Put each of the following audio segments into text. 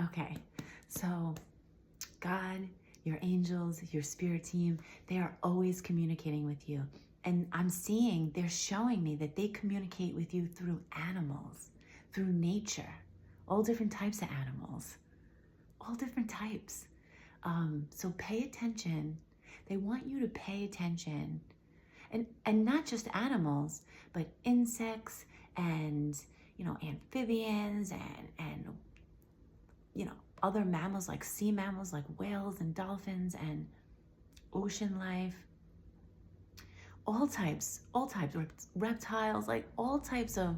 Okay, so God, your angels, your spirit team, they are always communicating with you. And I'm seeing, they're showing me that they communicate with you through animals, through nature, all different types of animals, all different types. So pay attention. They want you to pay attention. And not just animals, but insects and, amphibians and other mammals like sea mammals like whales and dolphins and ocean life. All types, reptiles, like all types of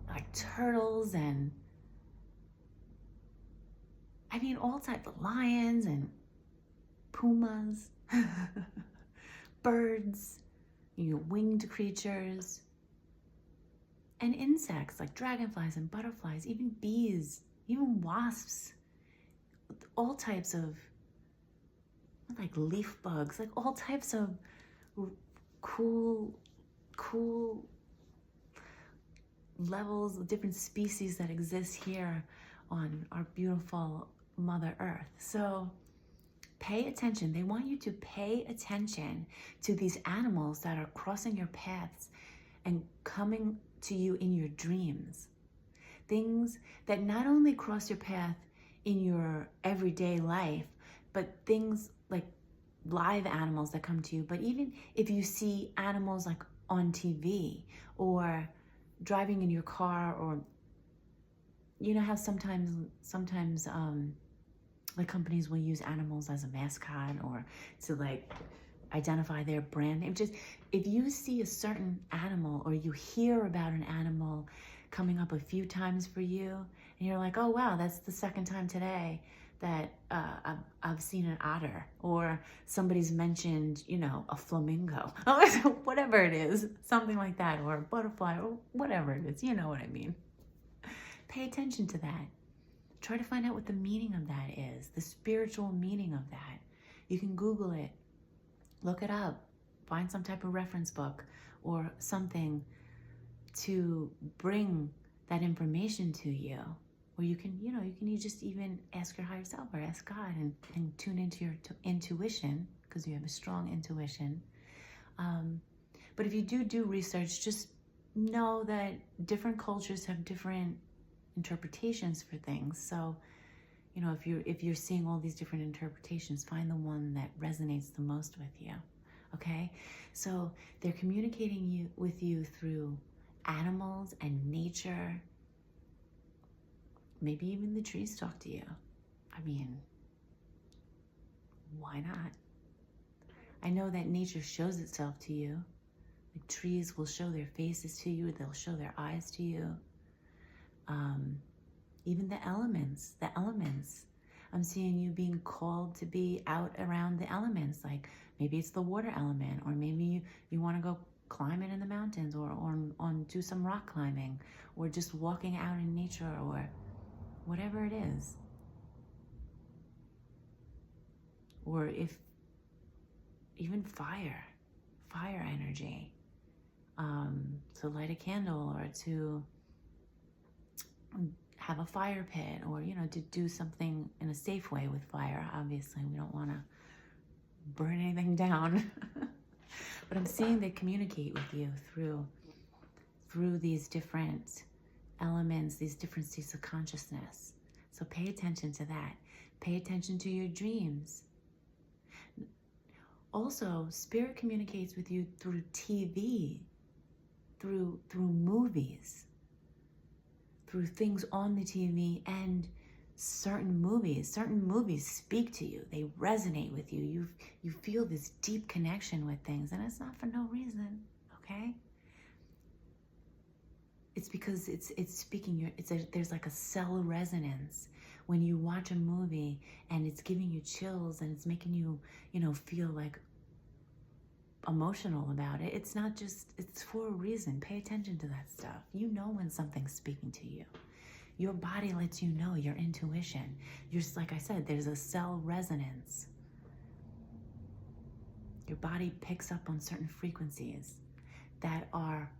like turtles and all types of lions and pumas, birds, winged creatures, and insects like dragonflies and butterflies, even bees, even wasps, all types of like leaf bugs, like all types of cool levels of different species that exist here on our beautiful Mother Earth. So pay attention. They want you to pay attention to these animals that are crossing your paths and coming to you in your dreams. Things that not only cross your path in your everyday life, but things like live animals that come to you. But even if you see animals like on TV or driving in your car, or how sometimes like companies will use animals as a mascot or to like identify their brand name. Just if you see a certain animal or you hear about an animal coming up a few times for you and you're like, oh wow, that's the second time today that I've seen an otter, or somebody's mentioned, a flamingo, whatever it is, something like that, or a butterfly, or whatever it is, you know what I mean. Pay attention to that. Try to find out what the meaning of that is, the spiritual meaning of that. You can Google it, look it up, find some type of reference book or something to bring that information to you. Or you can just even ask your higher self or ask God and tune into your intuition, because you have a strong intuition. But if you do research, just know that different cultures have different interpretations for things. So, if you're seeing all these different interpretations, find the one that resonates the most with you. Okay? So they're communicating with you through animals and nature. Maybe even the trees talk to you. Why not? I know that nature shows itself to you. Like trees will show their faces to you. They'll show their eyes to you. Even the elements. I'm seeing you being called to be out around the elements. Like maybe it's the water element, or maybe you want to go climbing in the mountains, or do some rock climbing, or just walking out in nature, or whatever it is. Or if even fire energy, to light a candle, or to have a fire pit, or to do something in a safe way with fire. Obviously we don't want to burn anything down. But I'm seeing they communicate with you through these different elements, these different states of consciousness. So pay attention to that. Pay attention to your dreams. Also, spirit communicates with you through TV, through movies, through things on the TV, and certain movies speak to you. They resonate with you. You feel this deep connection with things, and it's not for no reason, okay? It's because it's speaking there's like a cell resonance when you watch a movie and it's giving you chills and it's making you, feel like emotional about it. It's not just, it's for a reason. Pay attention to that stuff. You know when something's speaking to you. Your body lets you know, your intuition. Like I said, there's a cell resonance. Your body picks up on certain frequencies that are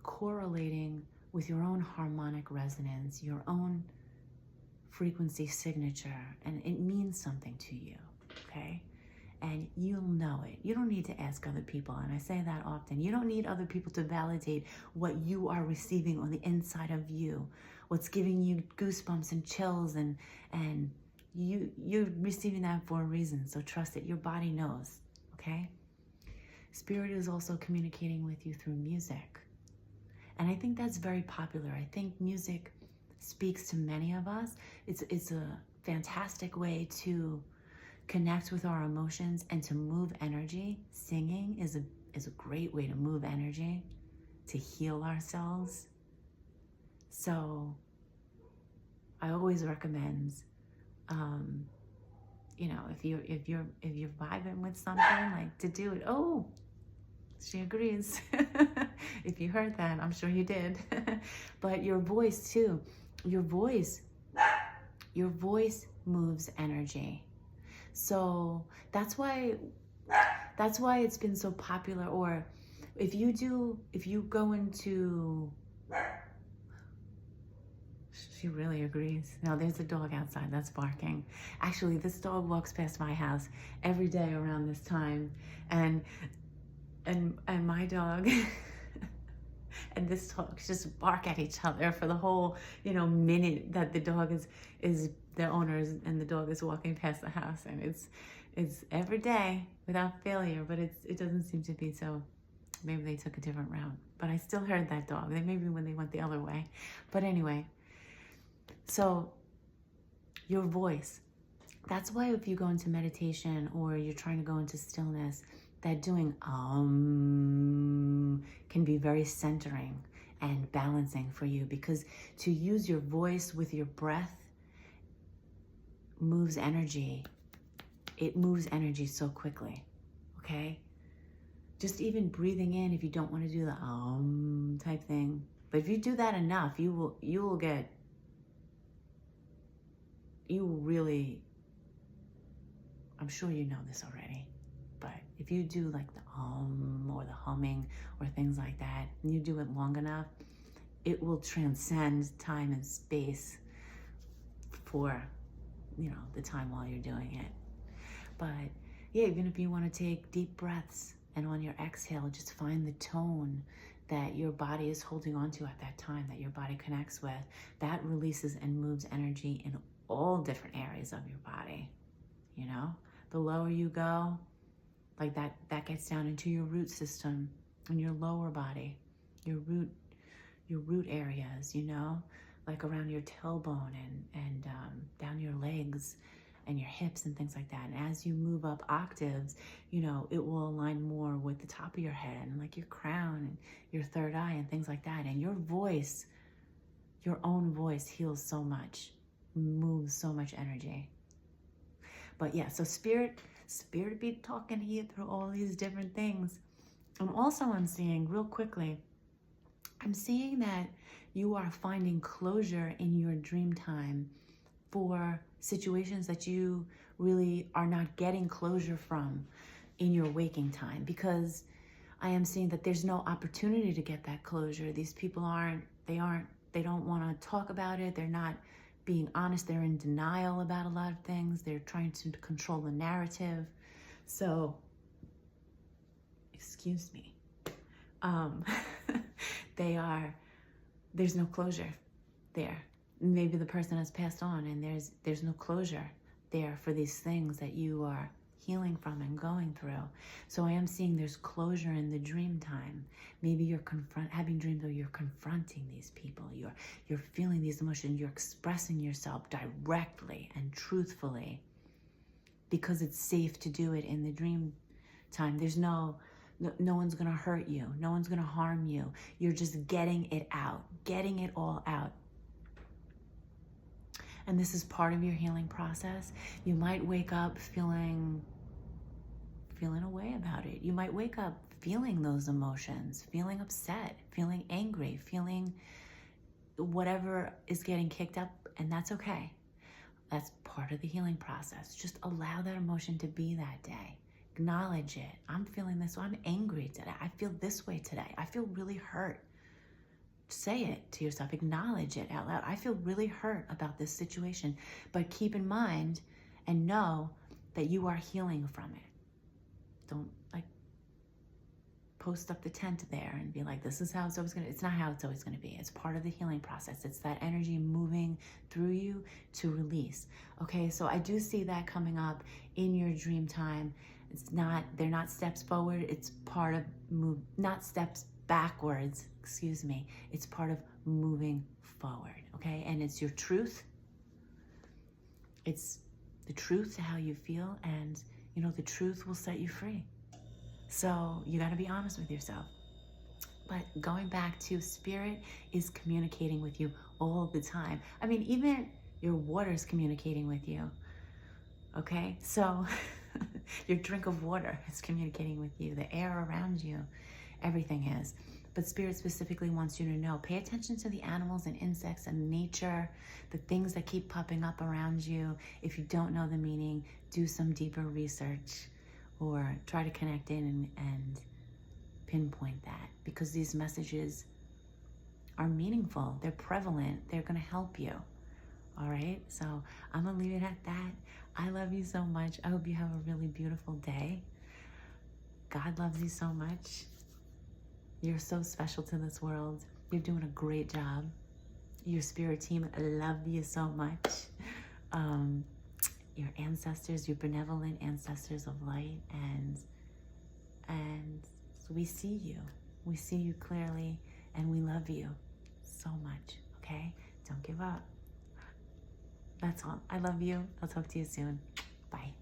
correlating with your own harmonic resonance, your own frequency signature, and it means something to you, okay? And you'll know it. You don't need to ask other people, and I say that often. You don't need other people to validate what you are receiving on the inside of you, what's giving you goosebumps and chills, and you're receiving that for a reason, so trust it. Your body knows, okay? Spirit is also communicating with you through music. And I think that's very popular. I think music speaks to many of us. It's a fantastic way to connect with our emotions and to move energy. Singing is a great way to move energy, to heal ourselves. So I always recommend, you know, if you're vibing with something, like, to do it. Oh, she agrees. If you heard that, I'm sure you did. But your voice too. Your voice moves energy. So that's why it's been so popular. Or if you go into, she really agrees. No, there's a dog outside that's barking. Actually, this dog walks past my house every day around this time, and my dog and this dog just bark at each other for the whole, minute that the dog is the owners and the dog is walking past the house. And it's every day without failure, but it doesn't seem to be so. Maybe they took a different route, but I still heard that dog. Maybe when they went the other way. But anyway, so your voice, that's why if you go into meditation or you're trying to go into stillness, that doing can be very centering and balancing for you, because to use your voice with your breath moves energy. It moves energy so quickly, okay? Just even breathing in, if you don't want to do the type thing, but if you do that enough, you will really, I'm sure you know this already, but if you do like the or the humming or things like that, and you do it long enough, it will transcend time and space for, the time while you're doing it. But yeah, even if you want to take deep breaths, and on your exhale, just find the tone that your body is holding on to at that time, that your body connects with. That releases and moves energy in all different areas of your body. The lower you go, like that gets down into your root system and your lower body, your root areas, like around your tailbone and down your legs and your hips and things like that. And as you move up octaves, it will align more with the top of your head and like your crown and your third eye and things like that. And your voice, your own voice, heals so much, moves so much energy. But yeah, so spirit be talking to you through all these different things. And also I'm seeing real quickly, I'm seeing that you are finding closure in your dream time for situations that you really are not getting closure from in your waking time, because I am seeing that there's no opportunity to get that closure. These people they don't want to talk about it. They're not being honest. They're in denial about a lot of things. They're trying to control the narrative. So, excuse me. There's no closure there. Maybe the person has passed on and there's no closure there for these things that you are healing from and going through. So I am seeing there's closure in the dream time. Maybe you're having dreams where you're confronting these people. You're feeling these emotions. You're expressing yourself directly and truthfully because it's safe to do it in the dream time. There's no one's going to hurt you. No one's going to harm you. You're just getting it out, getting it all out. And this is part of your healing process. You might wake up feeling a way about it. You might wake up feeling those emotions, feeling upset, feeling angry, feeling whatever is getting kicked up, and that's okay. That's part of the healing process. Just allow that emotion to be that day. Acknowledge it. I'm feeling this. I'm angry today. I feel this way today. I feel really hurt. say it to yourself, acknowledge it out loud. I feel really hurt about this situation, but keep in mind and know that you are healing from it. Don't like post up the tent there and be like, this is how it's always gonna, it's not how it's always gonna be. It's part of the healing process. It's that energy moving through you to release. Okay, so I do see that coming up in your dream time. It's not, they're not steps forward, it's part of not steps backwards, excuse me. It's part of moving forward, okay? And it's your truth. It's the truth to how you feel, and you know, the truth will set you free. So you gotta be honest with yourself. But going back to spirit is communicating with you all the time. I mean, even your water's communicating with you, okay? So your drink of water is communicating with you, the air around you, everything is. But spirit specifically wants you to know, pay attention to the animals and insects and nature, the things that keep popping up around you. If you don't know the meaning, do some deeper research or try to connect in and pinpoint that, because these messages are meaningful, they're prevalent, they're gonna help you. All right, so I'm gonna leave it at that. I love you so much. I hope you have a really beautiful day. God loves you so much. You're so special to this world. You're doing a great job. Your spirit team love you so much. Your ancestors, your benevolent ancestors of light, and so we see you. We see you clearly, and we love you so much, okay? Don't give up. That's all. I love you. I'll talk to you soon. Bye.